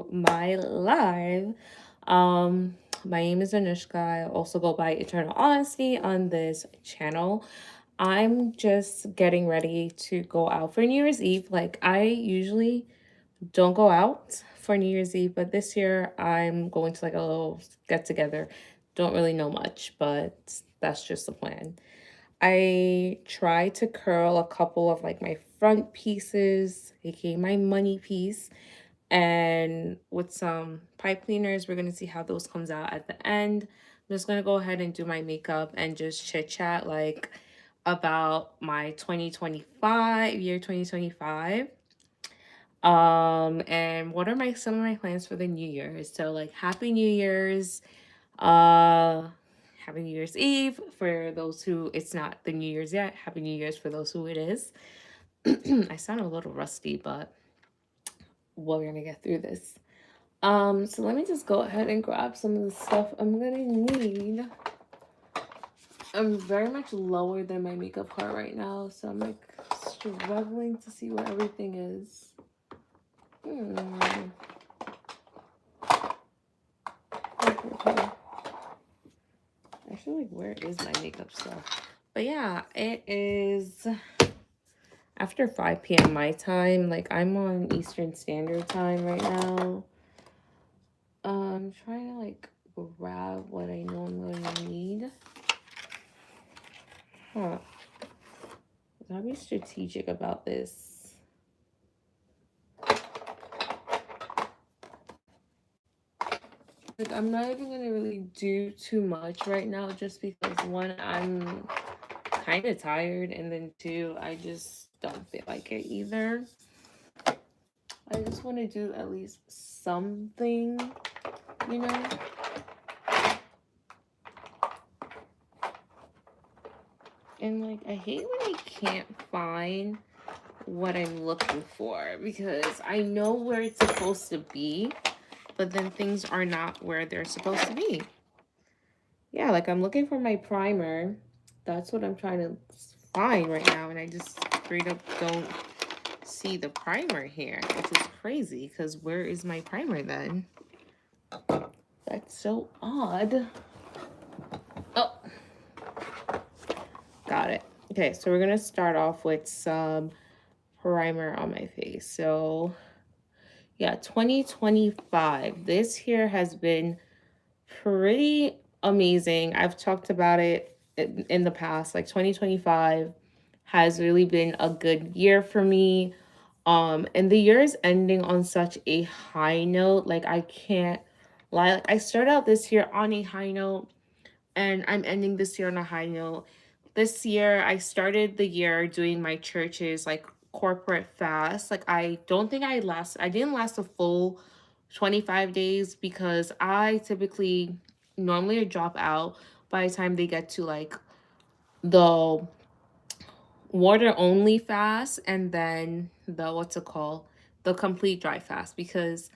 to my live. Um, my name is Anushka. I also go by Eternal Honesty on this channel. I'm just getting ready to go out for New Year's Eve. Like, I usually don't go out for New Year's Eve, but this year I'm going to like a little get together. Don't really know much, but that's just the plan. I tried to curl a couple of like my front pieces, aka my money piece, and with some pipe cleaners, we're gonna see how those comes out at the end. I'm just gonna go ahead and do my makeup and just chit chat like about my 2025 year 2025. And what are my some of my plans for the New Year's? So like Happy New Year's, uh Happy New Year's Eve for those who it's not the New Year's yet. Happy New Year's for those who it is. I sound a little rusty, but we're gonna get through this. So let me just go ahead and grab some of the stuff I'm gonna need. I'm very much lower than my makeup cart right now, so I'm like struggling to see where everything is. Hmm. Okay. Actually, like, where is my makeup stuff? But yeah, it is after 5 p.m. my time. Like, I'm on Eastern Standard Time right now. I'm trying to like grab what I know I'm going to need. Huh. Gotta be strategic about this. Like, I'm not even gonna really do too much right now just because one, I'm kind of tired, and then two, I just don't feel like it either. I just want to do at least something, you know? And like, I hate when I can't find what I'm looking for because I know where it's supposed to be, but then things are not where they're supposed to be. Yeah, like I'm looking for my primer. That's what I'm trying to find right now, and I just straight up don't see the primer here, which is crazy because where is my primer then? That's so odd. Oh, got it. Okay, so we're gonna start off with some primer on my face. So yeah, 2025. This year has been pretty amazing. I've talked about it in the past. Like 2025 has really been a good year for me. And the year is ending on such a high note. Like I can't lie. Like I started out this year on a high note and I'm ending this year on a high note. This year I started the year doing my church's like corporate fast. Like I didn't last a full 25 days because I typically normally drop out by the time they get to like the water only fast and then the what's it called? The complete dry fast because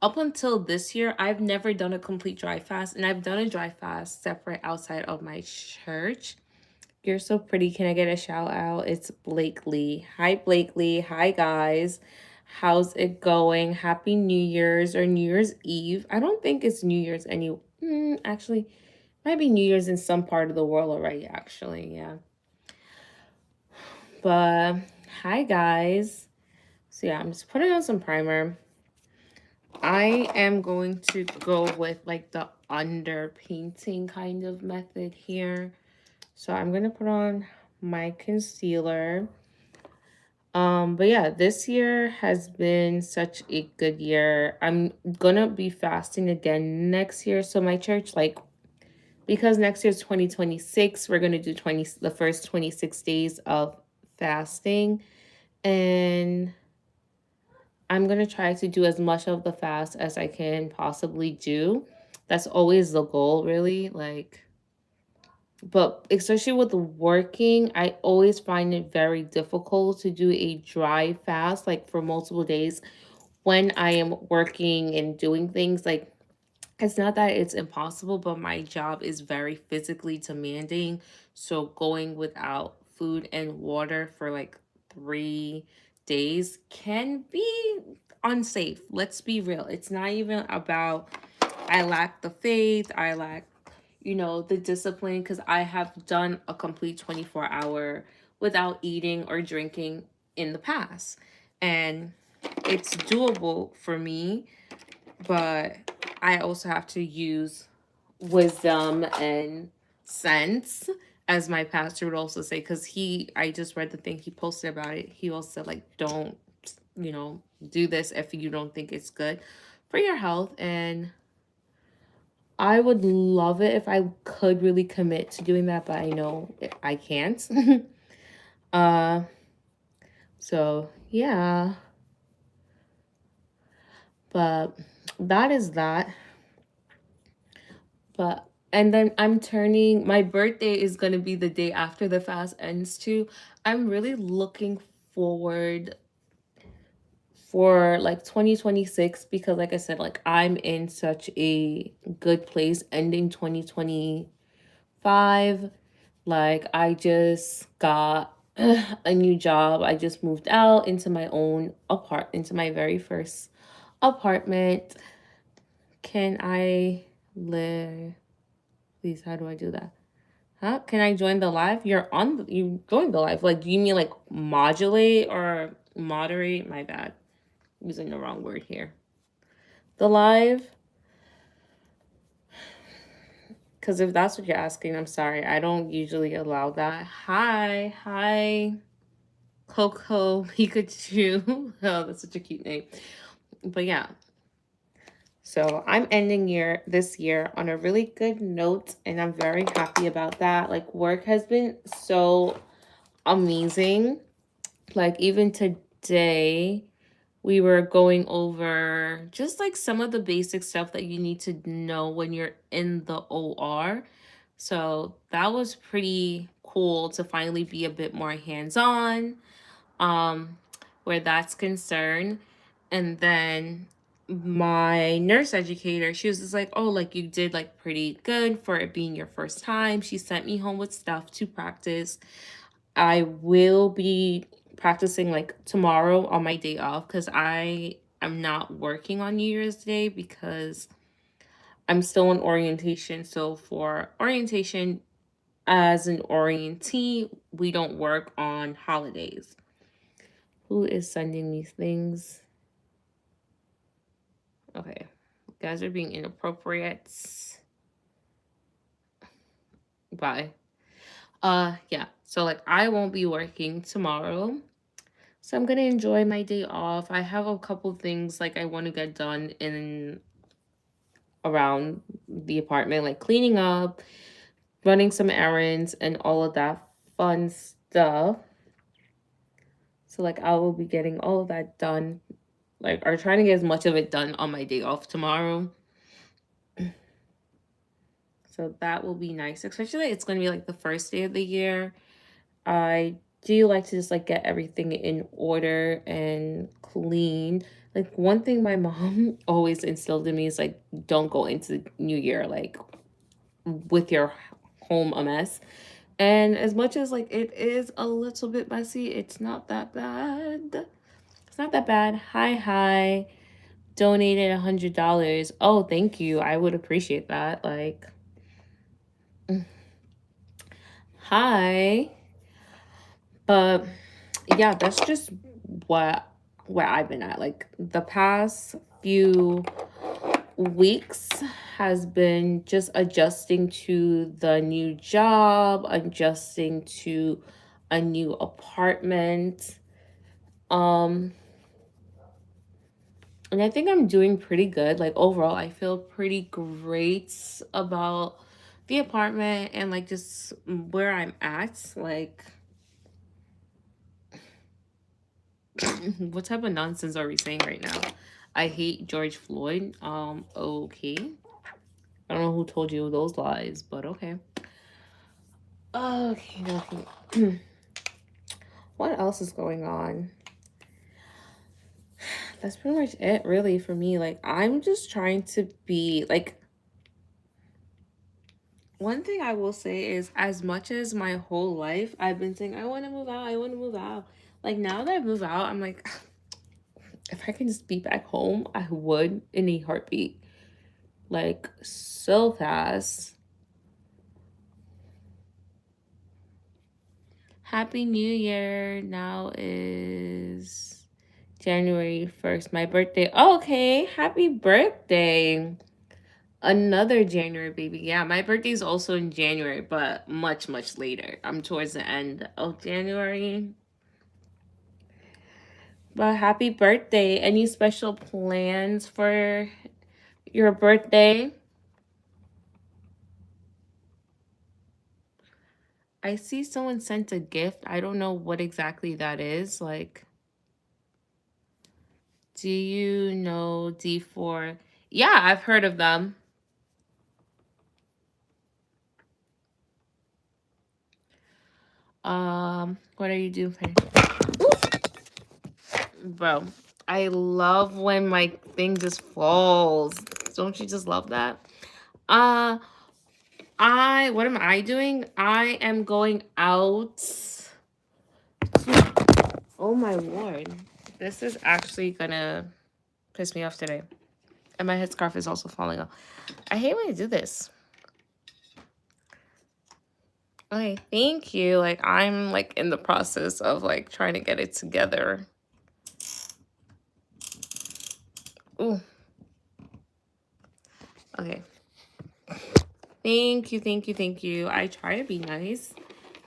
up until this year, I've never done a complete dry fast, and I've done a dry fast separate outside of my church. You're so pretty. Can I get a shout out? It's Blakely. Hi, Blakely. Hi, guys. How's it going? Happy New Year's or New Year's Eve. I don't think it's New Year's actually, might be New Year's in some part of the world already, actually. Yeah. But hi, guys. So, yeah, I'm just putting on some primer. I am going to go with like the underpainting kind of method here. So I'm going to put on my concealer. But yeah, this year has been such a good year. I'm gonna be fasting again next year. So my church, like, because next year's 2026, we're gonna do the first 26 days of fasting. And I'm going to try to do as much of the fast as I can possibly do. That's always the goal, really. Like, but especially with working, I always find it very difficult to do a dry fast, like for multiple days when I am working and doing things. Like, it's not that it's impossible, but my job is very physically demanding. So going without food and water for like 3 days can be unsafe. Let's be real. It's not even about I lack the faith, I lack, the discipline, because I have done a complete 24-hour without eating or drinking in the past. And it's doable for me, but I also have to use wisdom and sense, as my pastor would also say, because I just read the thing he posted about it. He also said, like, don't, do this if you don't think it's good for your health. And I would love it if I could really commit to doing that, but I know I can't. uh, so yeah, but that is that. But and then my birthday is going to be the day after the fast ends too. I'm really looking forward for like 2026, because like I said, like I'm in such a good place ending 2025. Like I just got a new job. I just moved out into my own into my very first apartment. Can I live? Please, how do I do that? Huh? Can I join the live? You joined the live. Like, do you mean like modulate or moderate? My bad. Using the wrong word here. The live. Because if that's what you're asking, I'm sorry. I don't usually allow that. Hi. Coco Pikachu. Oh, that's such a cute name. But yeah. So I'm ending this year on a really good note, and I'm very happy about that. Like, work has been so amazing. Like, even today, we were going over just like some of the basic stuff that you need to know when you're in the OR. So that was pretty cool to finally be a bit more hands-on, um, where that's concerned. And then my nurse educator, she was just like, oh, like you did like pretty good for it being your first time. She sent me home with stuff to practice. I will be practicing like tomorrow on my day off, because I am not working on New Year's Day because I'm still in orientation. So for orientation, as an orientee, we don't work on holidays. Who is sending these things? Okay. You guys are being inappropriate. Bye. Yeah. So like I won't be working tomorrow. So I'm gonna enjoy my day off. I have a couple things like I want to get done in around the apartment, like cleaning up, running some errands, and all of that fun stuff. So like I will be getting all of that done, like or trying to get as much of it done on my day off tomorrow. So that will be nice, especially it's gonna be like the first day of the year. I do like to just like get everything in order and clean. Like one thing my mom always instilled in me is like don't go into the new year like with your home a mess. And as much as like it is a little bit messy, it's not that bad. It's not that bad. Hi. Donated $100. Oh, thank you. I would appreciate that. Like, hi. But yeah, that's just what where I've been at. Like the past few weeks has been just adjusting to the new job, adjusting to a new apartment. Um and I think I'm doing pretty good. Like overall, I feel pretty great about the apartment and like just where I'm at. Like what type of nonsense are we saying right now? I hate George Floyd. Okay. I don't know who told you those lies, but okay. Okay. What else is going on? That's pretty much it, really, for me. Like, I'm just trying to be like, one thing I will say is, as much as my whole life I've been saying, I want to move out, I want to move out. Like, now that I move out, I'm like, If I can just be back home, I would in a heartbeat. Like, so fast. Happy New Year. Now is January 1st, my birthday. Oh, okay. Happy birthday. Another January baby. Yeah, my birthday is also in January, but much, much later. I'm towards the end of January. But happy birthday. Any special plans for your birthday? I see someone sent a gift. I don't know what exactly that is. Like, do you know D4? Yeah, I've heard of them. What are you doing? Bro, I love when my thing just falls. Don't you just love that? Uh, what am I doing? I am going out. Oh my lord. This is actually gonna piss me off today. And my headscarf is also falling off. I hate when I do this. Okay, thank you. Like, I'm like in the process of like trying to get it together. Ooh. Okay. Thank you, thank you, thank you. I try to be nice.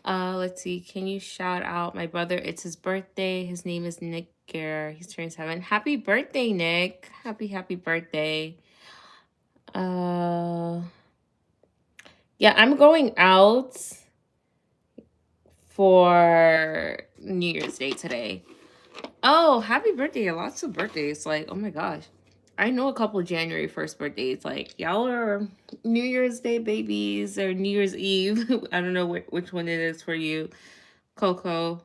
Let's see. Can you shout out my brother? It's his birthday. His name is Nick Guerra. He's turning 7. Happy birthday, Nick. Happy birthday. Yeah, I'm going out for New Year's Day today. Oh, happy birthday. Lots of birthdays. Like, oh my gosh. I know a couple of January 1st birthdays. Like, y'all are New Year's Day babies or New Year's Eve. I don't know which one it is for you, Coco.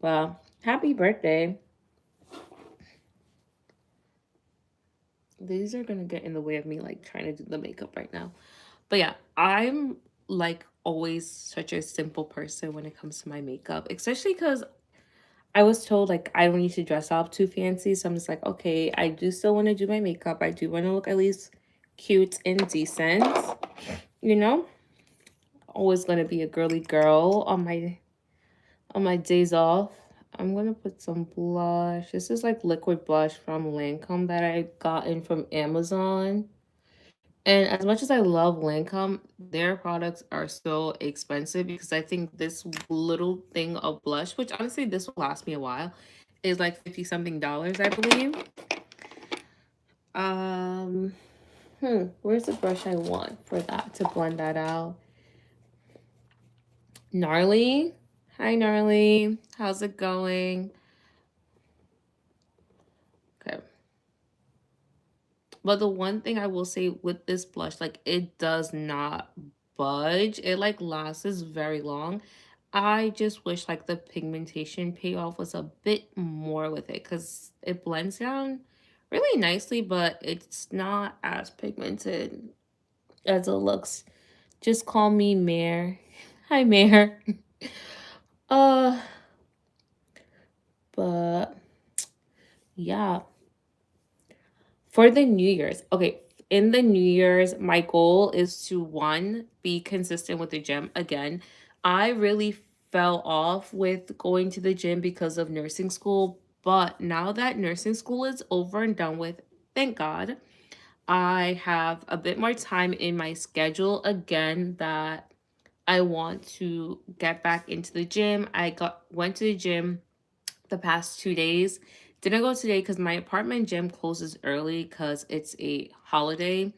Well, happy birthday. These are going to get in the way of me, like, trying to do the makeup right now. But yeah, I'm, like, always such a simple person when it comes to my makeup. Especially because I was told, like, I don't need to dress up too fancy. So I'm just like, okay, I do still want to do my makeup. I do want to look at least cute and decent. You know? Always going to be a girly girl on my days off. I'm going to put some blush. This is like liquid blush from Lancome that I got in from Amazon. And as much as I love Lancome, their products are so expensive because I think this little thing of blush, which honestly this will last me a while, is like 50 something dollars, I believe. Where's the brush I want for that to blend that out? Gnarly. Hi Gnarly. How's it going? Okay. But the one thing I will say with this blush, like it does not budge. It like lasts very long. I just wish like the pigmentation payoff was a bit more with it because it blends down really nicely, but it's not as pigmented as it looks. Just call me Mare. Hi Mare. uh but yeah. For the New Year's, okay, in the New Year's, my goal is to one, be consistent with the gym. Again, I really fell off with going to the gym because of nursing school, but now that nursing school is over and done with, thank God, I have a bit more time in my schedule again that I want to get back into the gym. Went to the gym the past 2 days. Didn't go today because my apartment gym closes early because it's a holiday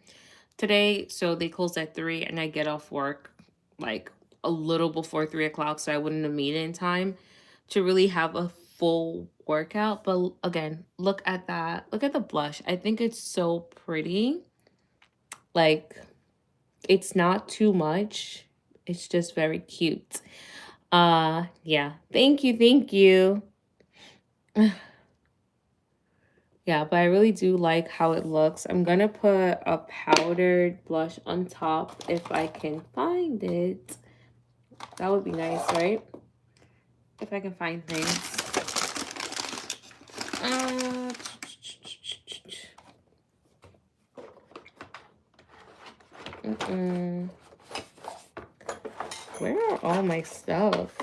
today. So they close at 3 and I get off work like a little before 3 o'clock. So I wouldn't have made it in time to really have a full workout. But again, look at that. Look at the blush. I think it's so pretty. Like, it's not too much. It's just very cute. Yeah. Thank you. Thank you. Yeah, but I really do like how it looks. I'm gonna put a powdered blush on top if I can find it. That would be nice, right? If I can find things. Where are all my stuff?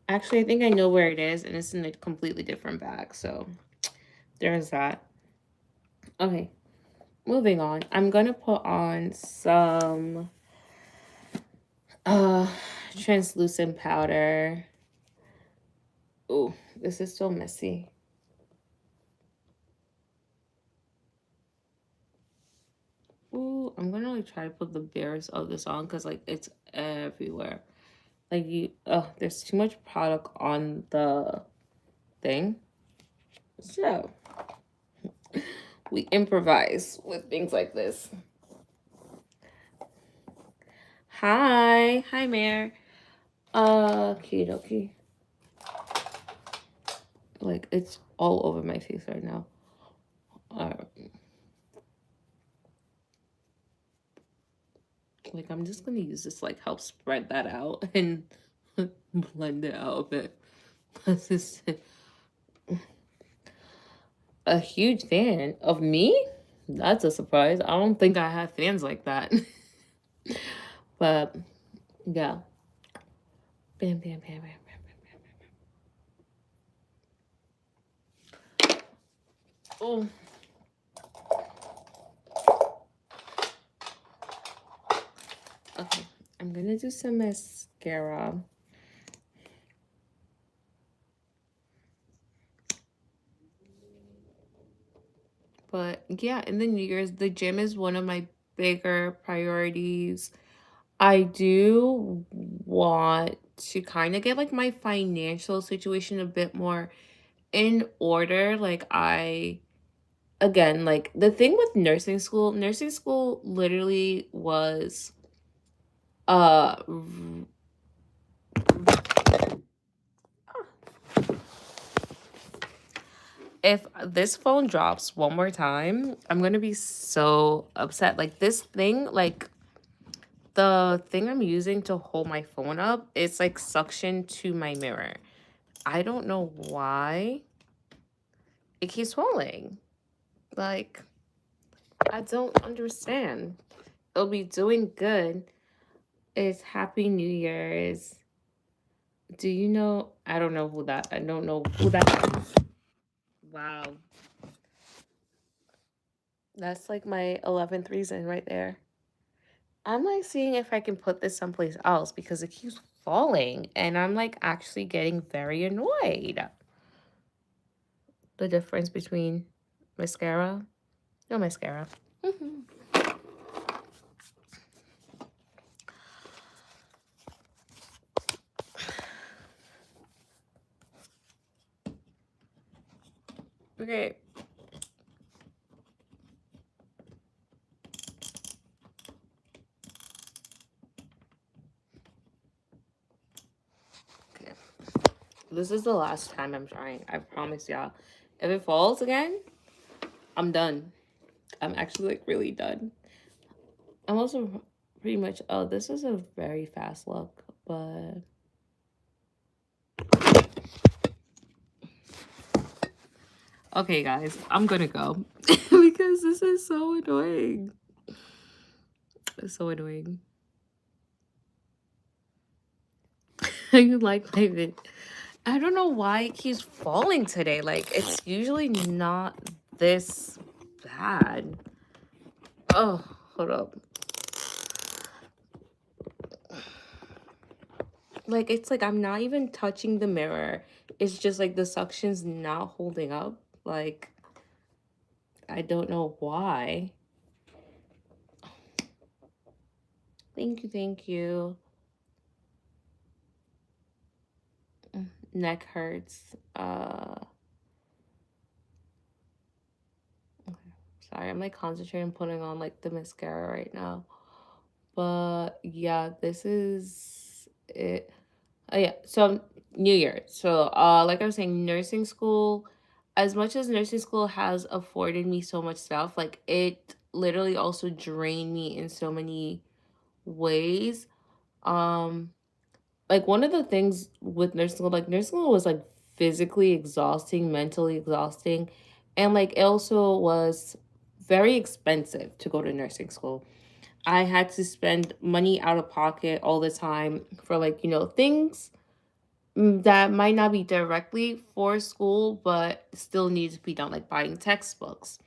Actually, I think I know where it is, and it's in a completely different bag. So there's that. Okay, moving on. I'm gonna put on some uh translucent powder. Oh, this is so messy. Ooh, I'm gonna like try to put the barest of this on because like it's everywhere. Like there's too much product on the thing. So we improvise with things like this. Hi, Mare. Okie dokie. Like it's all over my face right now. Like I'm just gonna use this like help spread that out and blend it out a bit. This is a huge fan of me. That's a surprise. I don't think I have fans like that. But yeah. Bam, bam, bam, bam, bam, bam, bam. Oh. Okay. I'm gonna do some mascara. But yeah, in the New Year's, the gym is one of my bigger priorities. I do want to kind of get like my financial situation a bit more in order. Like again, like the thing with nursing school literally was uh if this phone drops one more time, I'm gonna be so upset. Like this thing, like the thing I'm using to hold my phone up, it's like suction to my mirror. I don't know why it keeps falling. Like, I don't understand. It'll be doing good. It's Happy New Year's. Do you know? I don't know who that. I don't know who that is. Wow, that's like my 11th reason right there. I'm like seeing if I can put this someplace else because it keeps falling, and I'm like actually getting very annoyed. The difference between mascara, no mascara. Okay. Okay. This is the last time I'm trying. I promise y'all. If it falls again, I'm done. I'm actually like really done. I'm also pretty much, oh, this is a very fast look, but okay, guys, I'm gonna go because this is so annoying. It's so annoying. You like my vid. I don't know why it keeps falling today. Like, it's usually not this bad. Oh, hold up. Like, it's like I'm not even touching the mirror. It's just like the suction's not holding up. Like, I don't know why. Thank you, thank you. Neck hurts. Okay. Sorry, I'm like concentrating on putting on like the mascara right now. But yeah, this is it. Oh yeah, so New Year. So like I was saying, nursing school, as much as nursing school has afforded me so much stuff, like it literally also drained me in so many ways. Um like one of the things with nursing school, like nursing school was like physically exhausting, mentally exhausting, and like it also was very expensive to go to nursing school. I had to spend money out of pocket all the time for, like, things that might not be directly for school, but still need to be done, like buying textbooks.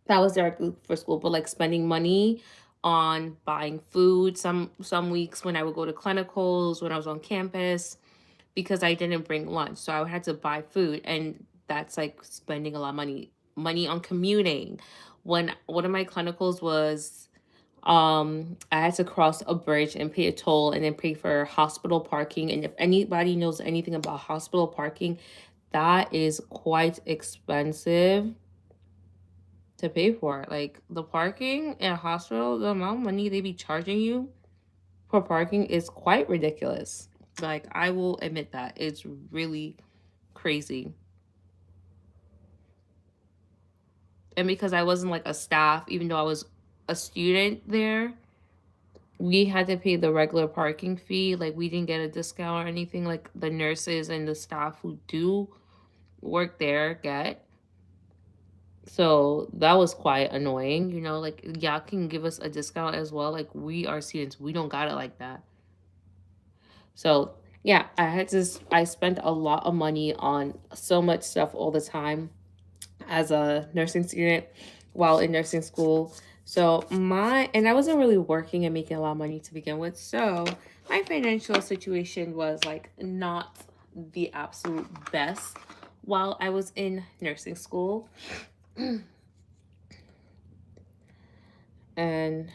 That was directly for school, but like spending money on buying food. Some weeks when I would go to clinicals when I was on campus because I didn't bring lunch, so I had to buy food, and that's like spending a lot of money on commuting. When one of my clinicals was I had to cross a bridge and pay a toll and then pay for hospital parking. And if anybody knows anything about hospital parking, that is quite expensive to pay for. Like the parking in a hospital, the amount of money they be charging you for parking is quite ridiculous. Like I will admit that it's really crazy. And because I wasn't like a staff, even though I was a student there, we had to pay the regular parking fee. Like we didn't get a discount or anything like the nurses and the staff who do work there get. So that was quite annoying, like y'all can give us a discount as well. Like we are students, we don't got it like that. So yeah, I spent a lot of money on so much stuff all the time as a nursing student while in nursing school. So and I wasn't really working and making a lot of money to begin with. So my financial situation was like not the absolute best while I was in nursing school. And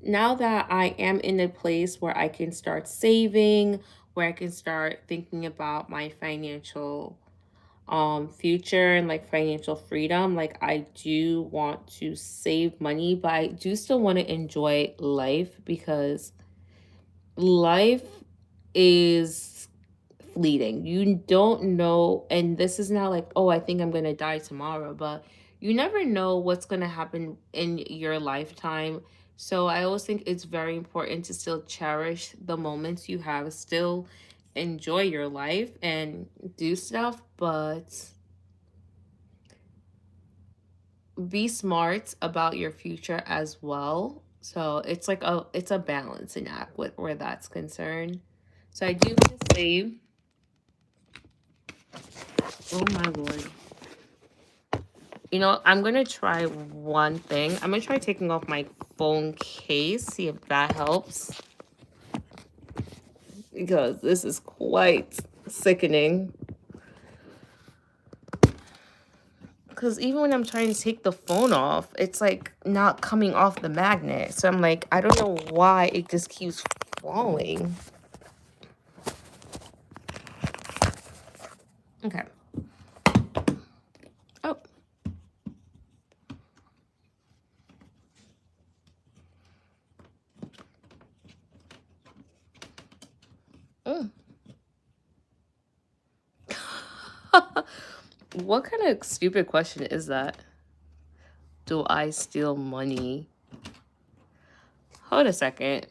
now that I am in a place where I can start saving, where I can start thinking about my financial future and like financial freedom, like I do want to save money, but I do still want to enjoy life because life is fleeting. You don't know, and this is not like, oh, I think I'm going to die tomorrow, but you never know what's going to happen in your lifetime. So I always think it's very important to still cherish the moments you have, still enjoy your life and do stuff, but be smart about your future as well. So it's a balancing act with where that's concerned. So I do want to save. Oh my lord. I'm gonna try one thing. I'm gonna try taking off my phone case, see if that helps. Because this is quite sickening. Because even when I'm trying to take the phone off, it's like not coming off the magnet. So I'm like, I don't know why it just keeps falling. Okay. Oh. Mm. What kind of stupid question is that? Do I steal money? Hold a second.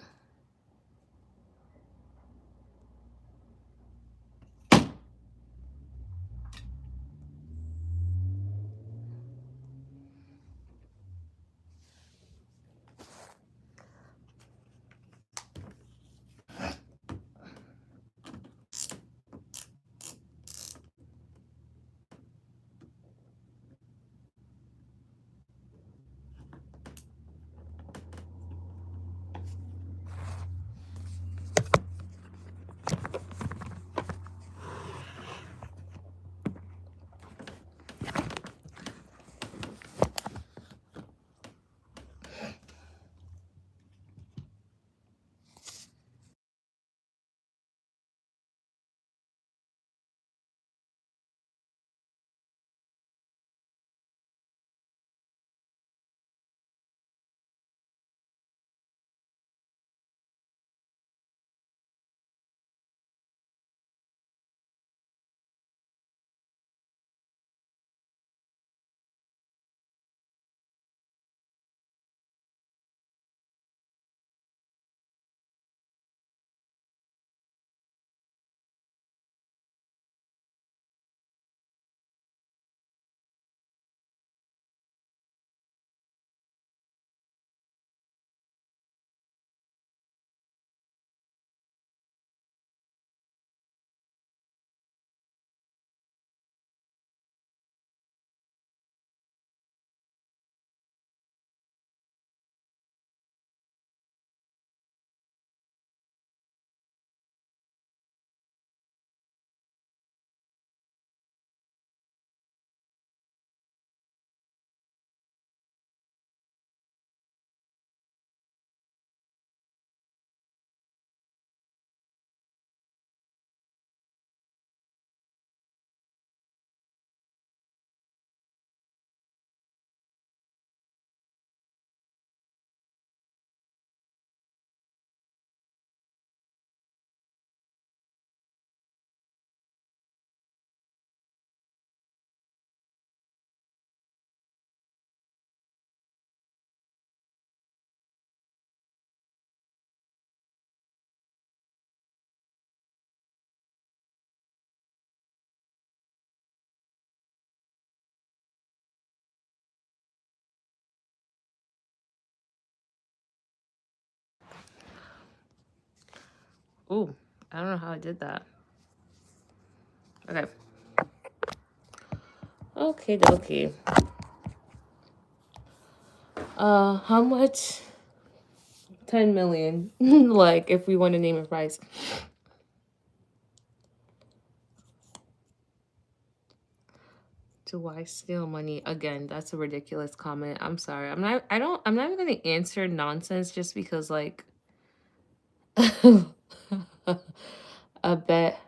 Ooh, I don't know how I did that. Okay. Okay, okay. How much? 10 million. Like, if we want to name a price. Do I steal money? Again, that's a ridiculous comment. I'm sorry. I'm not even gonna answer nonsense just because like a bet.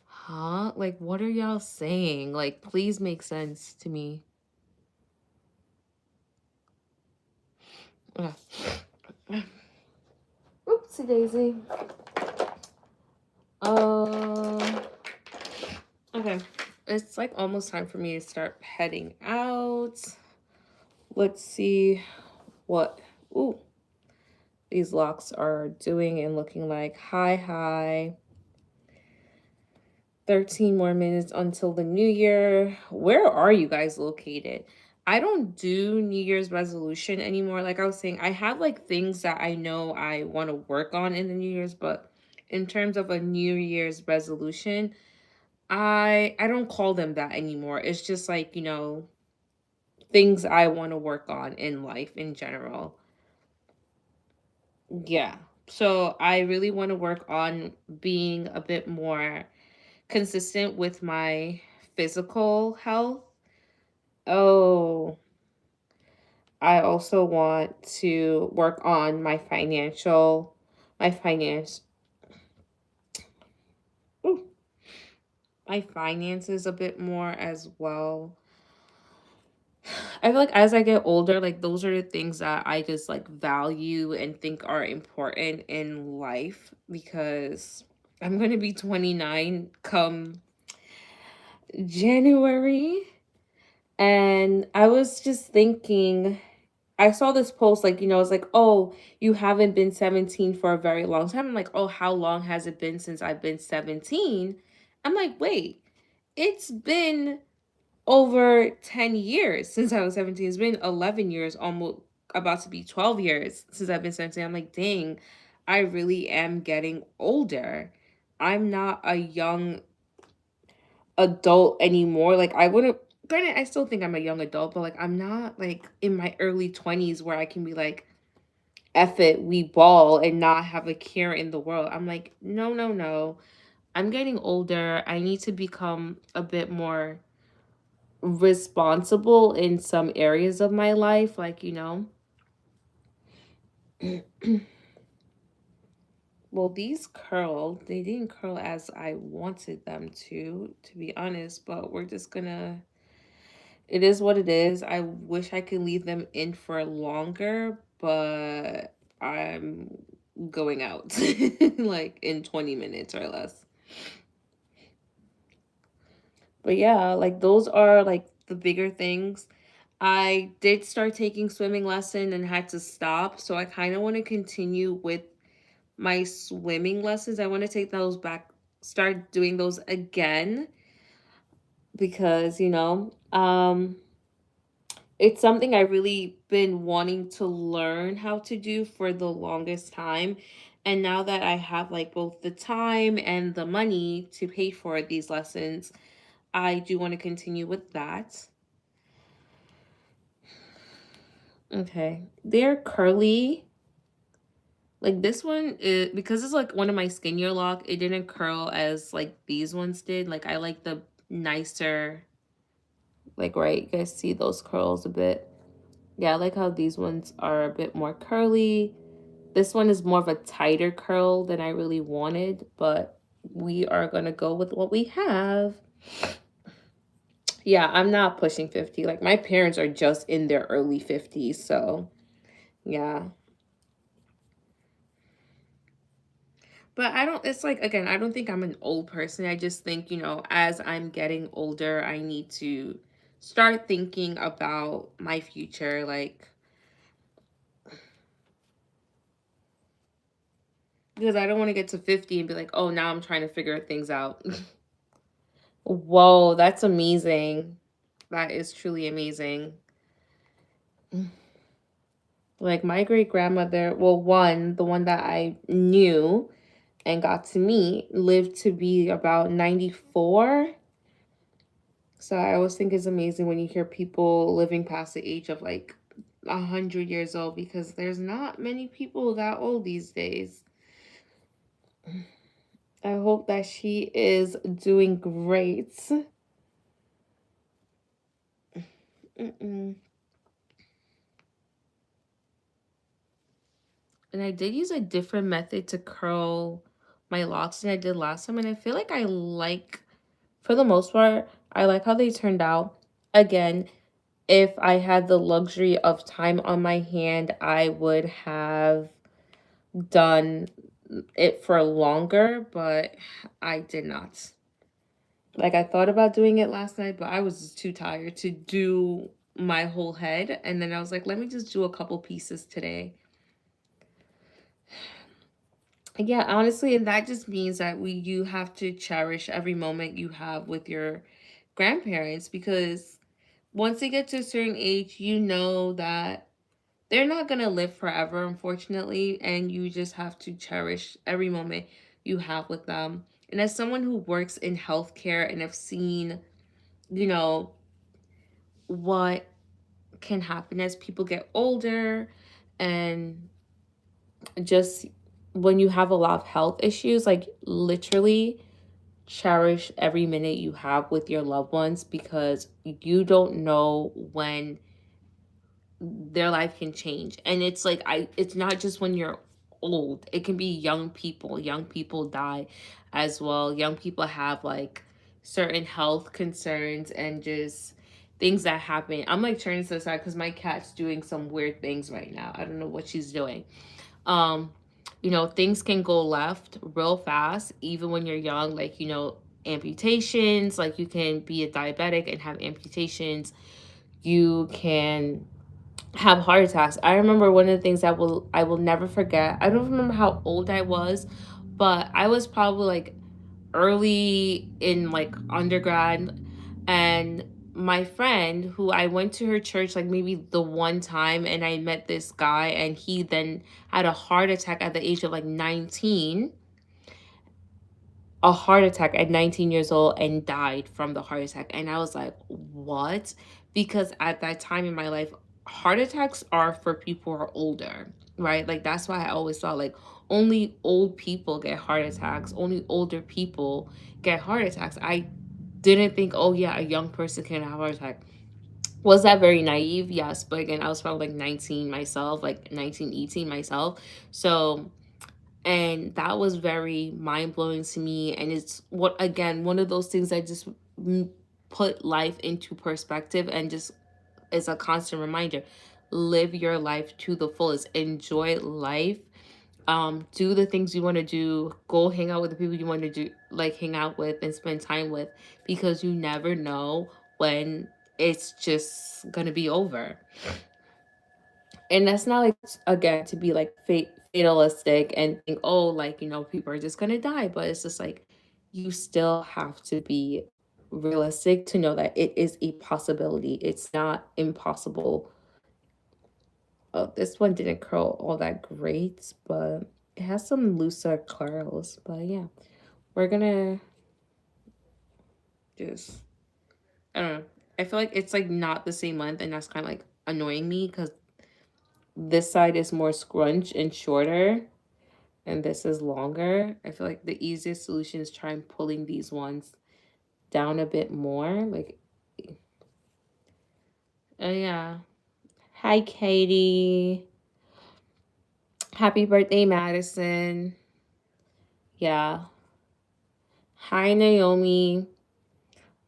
Huh? Like, what are y'all saying? Like, please make sense to me. Okay. Oopsie daisy. Uh, okay. It's like almost time for me to start heading out. Let's see what ooh these locks are doing and looking like. Hi. 13 more minutes until the new year. Where are you guys located? I don't do New Year's resolution anymore. Like I was saying, I have like things that I know I want to work on in the New Year's, but in terms of a New Year's resolution, I don't call them that anymore. It's just like, things I want to work on in life in general. Yeah. So I really want to work on being a bit more consistent with my physical health. Oh, I also want to work on my finance, ooh, my finances a bit more as well. I feel like as I get older, like those are the things that I just like value and think are important in life because I'm going to be 29 come January. And I was just thinking, I saw this post, like, it's like, oh, you haven't been 17 for a very long time. I'm like, oh, how long has it been since I've been 17? I'm like, wait, it's been over 10 years since I was 17. It's been 11 years, almost about to be 12 years since I've been 17. I'm like, dang, I really am getting older. I'm not a young adult anymore. Like I wouldn't granted, I still think I'm a young adult, but like I'm not like in my early 20s where I can be like, F it, we ball and not have a care in the world. I'm like, no. I'm getting older. I need to become a bit more responsible in some areas of my life. Like, well, these curled. They didn't curl as I wanted them to be honest, but we're just gonna it is what it is. I wish I could leave them in for longer, but I'm going out like in 20 minutes or less. But yeah, like those are like the bigger things. I did start taking swimming lesson and had to stop, so I kind of want to continue with my swimming lessons. I want to take those back, start doing those again because, it's something I really been wanting to learn how to do for the longest time. And now that I have like both the time and the money to pay for these lessons, I do want to continue with that. Okay. They're curly. Like this one is because it's like one of my skinnier lock, it didn't curl as like these ones did. Like I like the nicer, like right, you guys see those curls a bit. Yeah, I like how these ones are a bit more curly. This one is more of a tighter curl than I really wanted, but we are going to go with what we have. Yeah, I'm not pushing 50. Like my parents are just in their early 50s, so yeah. But I don't it's like again, I don't think I'm an old person. I just think, as I'm getting older, I need to start thinking about my future like because I don't want to get to 50 and be like, "Oh, now I'm trying to figure things out." Whoa, that's amazing. That is truly amazing. Like my great grandmother, well, the one that I knew and got to meet, lived to be about 94. So I always think it's amazing when you hear people living past the age of like 100 years old, because there's not many people that old these days. I hope that she is doing great. Mm-mm. And I did use a different method to curl my locks than I did last time. And I feel like for the most part, I like how they turned out. Again, if I had the luxury of time on my hand, I would have done it for longer, but I did not. Like, I thought about doing it last night, but I was just too tired to do my whole head. And then I was like, let me just do a couple pieces today. Yeah, honestly, and that just means that you have to cherish every moment you have with your grandparents, because once they get to a certain age, you know that they're not going to live forever, unfortunately, and you just have to cherish every moment you have with them. And as someone who works in healthcare and have seen, you know, what can happen as people get older, and just when you have a lot of health issues, like literally cherish every minute you have with your loved ones, because you don't know when their life can change. And it's like, it's not just when you're old, it can be young people die as well. Young people have like certain health concerns and just things that happen. I'm like turning to the side because my cat's doing some weird things right now. I don't know what she's doing. um Things can go left real fast even when you're young, like, amputations. Like, you can be a diabetic and have amputations. You can have heart attacks. I remember one of the things that I will never forget. I don't remember how old I was, but I was probably like early in like undergrad. And my friend, who I went to her church like maybe the one time, and I met this guy, and he then had a heart attack at the age of like 19, a heart attack at 19 years old, and died from the heart attack. And I was like, what? Because at that time in my life, heart attacks are for people who are older, right? Like, that's why I always thought like only old people get heart attacks, only older people get heart attacks. I didn't think, oh yeah, a young person can have a heart attack. Was that very naive? Yes. But again, I was probably like 19 myself, like 19, 18 myself. So, and that was very mind-blowing to me. And it's one of those things that just put life into perspective, and just is a constant reminder: live your life to the fullest, enjoy life. Do the things you want to do, go hang out with the people you want to do, like hang out with and spend time with, because you never know when it's just gonna be over. And that's not like, again, to be like fatalistic and think, oh, like, people are just gonna die. But it's just like, you still have to be realistic to know that it is a possibility. It's not impossible. Oh, this one didn't curl all that great, but it has some looser curls. But yeah, we're gonna just, I don't know. I feel like it's like not the same length, and that's kind of like annoying me, because this side is more scrunch and shorter, and this is longer. I feel like the easiest solution is trying pulling these ones down a bit more. Like, oh yeah. Hi, Katie. Happy birthday, Madison. Yeah. Hi, Naomi.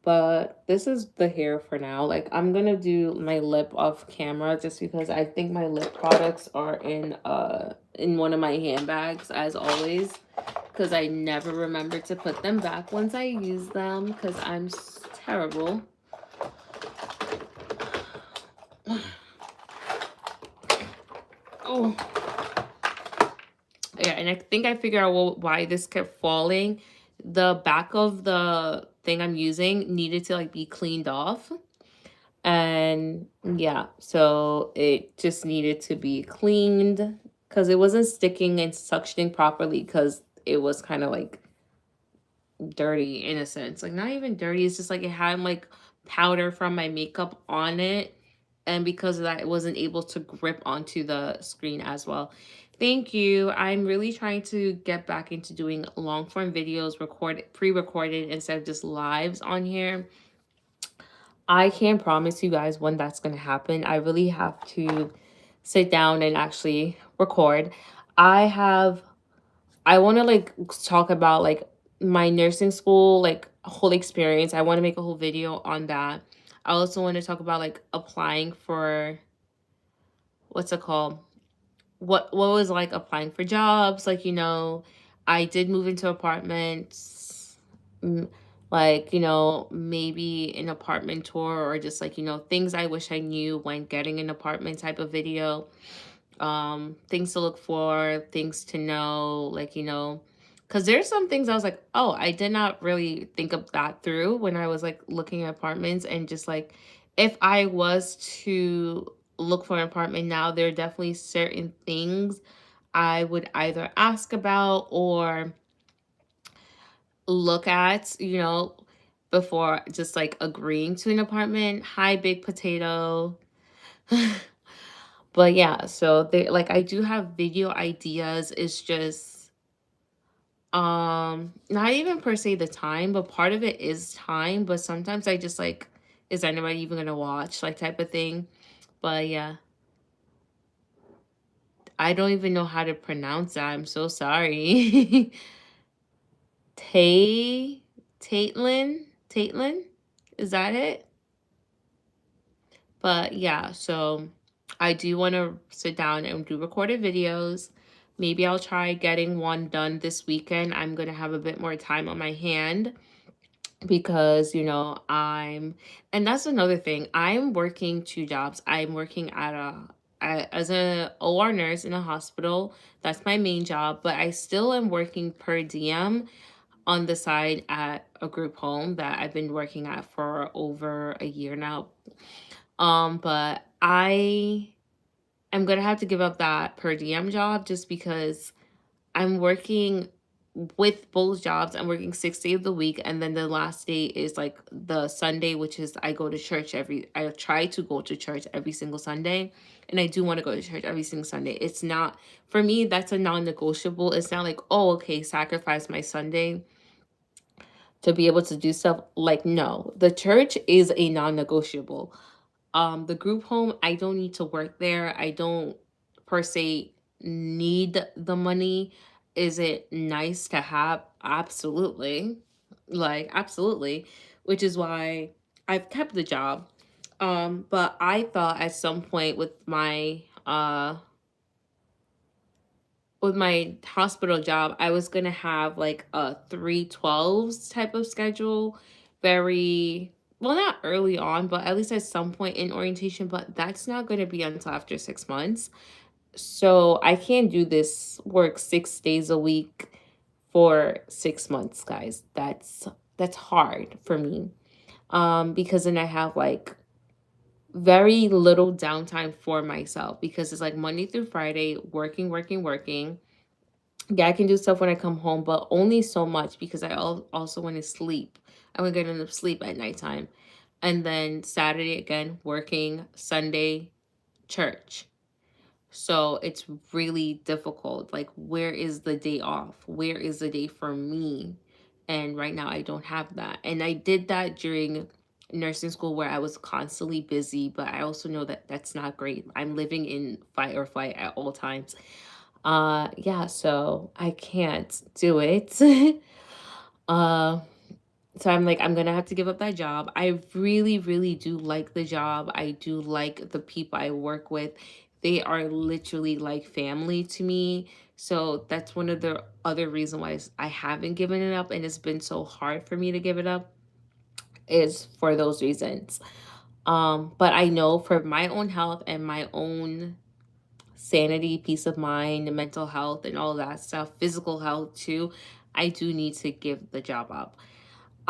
But this is the hair for now. Like, I'm gonna do my lip off camera, just because I think my lip products are in one of my handbags, as always, because I never remember to put them back once I use them, because I'm terrible. Oh. Yeah, and I think I figured out why this kept falling. The back of the thing I'm using needed to like be cleaned off. And then yeah, so it just needed to be cleaned because it wasn't sticking and suctioning properly because it was kind of like dirty in a sense. Like not even dirty, it's just like it had like powder from my makeup on it. And because of that, it wasn't able to grip onto the screen as well. Thank you. I'm really trying to get back into doing long form videos, pre-recorded instead of just lives on here. I can't promise you guys when that's going to happen. I really have to sit down and actually record. I have I want to like talk about like my nursing school like whole experience. I want to make a whole video on that. I also want to talk about like applying for what's it called? What was like applying for jobs, like I did move into apartments, mm, like maybe an apartment tour or just like things I wish I knew when getting an apartment type of video, things to look for, things to know, like because there's some things I was like, oh, I did not really think of that through when I was like looking at apartments. And just like if I was to look for an apartment now, there are definitely certain things I would either ask about or look at, before just like agreeing to an apartment. Hi, big potato. But yeah, so they like I do have video ideas. It's just not even per se the time, but part of it is time. But sometimes I just like, is anybody even gonna watch? Like type of thing. But yeah, I don't even know how to pronounce that. I'm so sorry. Tay Tatelin? Is that it? But yeah, so I do want to sit down and do recorded videos. Maybe I'll try getting one done this weekend. I'm going to have a bit more time on my hand because, and that's another thing. I'm working two jobs. I'm working as a OR nurse in a hospital. That's my main job, but I still am working per diem on the side at a group home that I've been working at for over a year now. But I am gonna have to give up that per diem job just because I'm working with both jobs. I'm working 6 days of the week, and then the last day is like the Sunday, which is I try to go to church every single Sunday, and I do want to go to church every single Sunday. It's not, for me, that's a non-negotiable. It's not like, oh, okay, sacrifice my Sunday to be able to do stuff. Like, no, the church is a non-negotiable. The group home, I don't need to work there. I don't per se need the money. Is it nice to have? Absolutely. Like, absolutely. Which is why I've kept the job. But I thought at some point with my hospital job, I was gonna have like a 3/12s type of schedule, very well, not early on, but at least at some point in orientation. But that's not gonna be until after 6 months. So I can't do this work 6 days a week for 6 months, guys. That's hard for me. Because then I have like very little downtime for myself because it's like Monday through Friday, working, working, working. Yeah, I can do stuff when I come home, but only so much because also want to sleep. I want to get enough sleep at nighttime. And then Saturday again, working, Sunday, church. So it's really difficult. Like, where is the day off? Where is the day for me? And right now, I don't have that. And I did that during nursing school where I was constantly busy, but I also know that that's not great. I'm living in fight or flight at all times. Yeah, so I can't do it. uh so I'm like, I'm gonna have to give up that job. I really, really do like the job. I do like the people I work with. They are literally like family to me. So that's one of the other reason why I haven't given it up and it's been so hard for me to give it up is for those reasons. But I know for my own health and my own sanity, peace of mind, mental health, and all that stuff, physical health too, I do need to give the job up.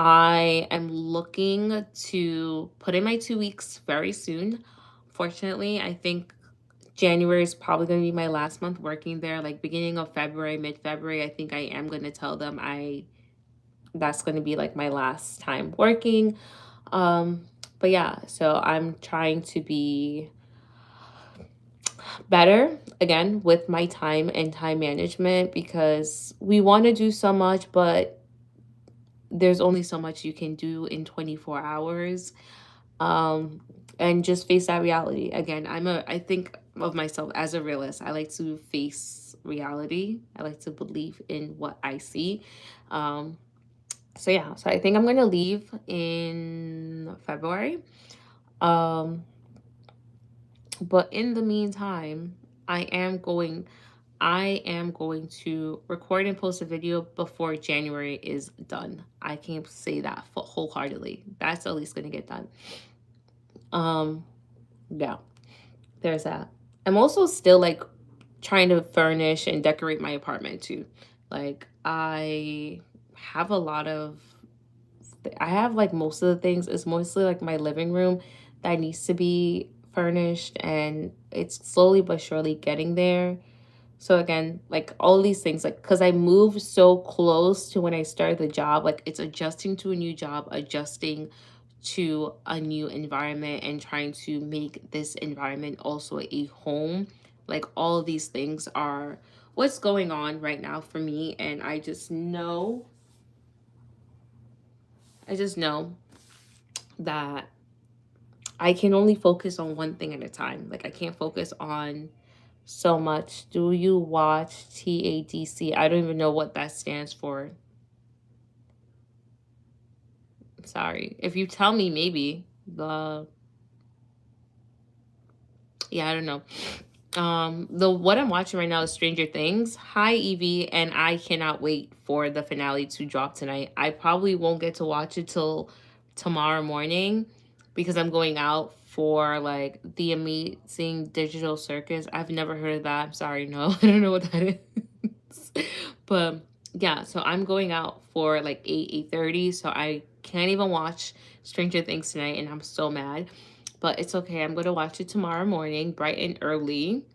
I am looking to put in my 2 weeks very soon. Fortunately, I think January is probably going to be my last month working there. Like beginning of February, mid-February, I think I am going to tell them that's going to be like my last time working. Um, but yeah, so I'm trying to be better again with my time and time management because we want to do so much, but there's only so much you can do in 24 hours. Um, and just face that reality. Again, I think of myself as a realist. I like to face reality. I like to believe in what I see. Um, so yeah, so I think I'm gonna leave in February. Um, but in the meantime, I am going I am going to record and post a video before January is done. I can say that wholeheartedly. That's at least going to get done. Um, yeah, there's that. I'm also still like trying to furnish and decorate my apartment too. Like have a lot of I have like most of the things. It's mostly like my living room that needs to be furnished, and it's slowly but surely getting there. So again, like all these things, like because I moved so close to when I started the job, like it's adjusting to a new job, adjusting to a new environment, and trying to make this environment also a home. Like all of these things are what's going on right now for me, and I just know that I can only focus on one thing at a time. Like I can't focus on so much. Do you watch TADC? I don't even know what that stands for. Sorry. If you tell me, maybe. Yeah, I don't know. The what I'm watching right now is Stranger Things. Hi, Evie, and I cannot wait for the finale to drop tonight. I probably won't get to watch it till tomorrow morning because I'm going out for like the Amazing Digital Circus. I've never heard of that. I'm sorry, no, I don't know what that is. But yeah, so I'm going out for like 8:30, so I can't even watch Stranger Things tonight, and I'm so mad. But it's okay. I'm going to watch it tomorrow morning, bright and early.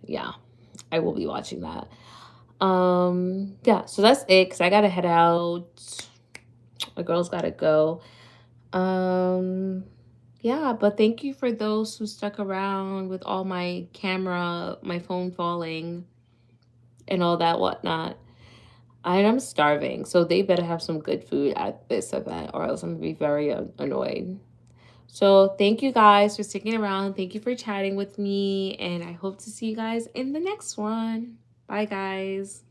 Yeah, I will be watching that. Yeah, so that's it because I got to head out. The girls got to go. Yeah, but thank you for those who stuck around with all my camera, my phone falling, and all that whatnot. I am starving, so they better have some good food at this event, or else I'm gonna be very annoyed. So thank you guys for sticking around. Thank you for chatting with me, and I hope to see you guys in the next one. Bye, guys.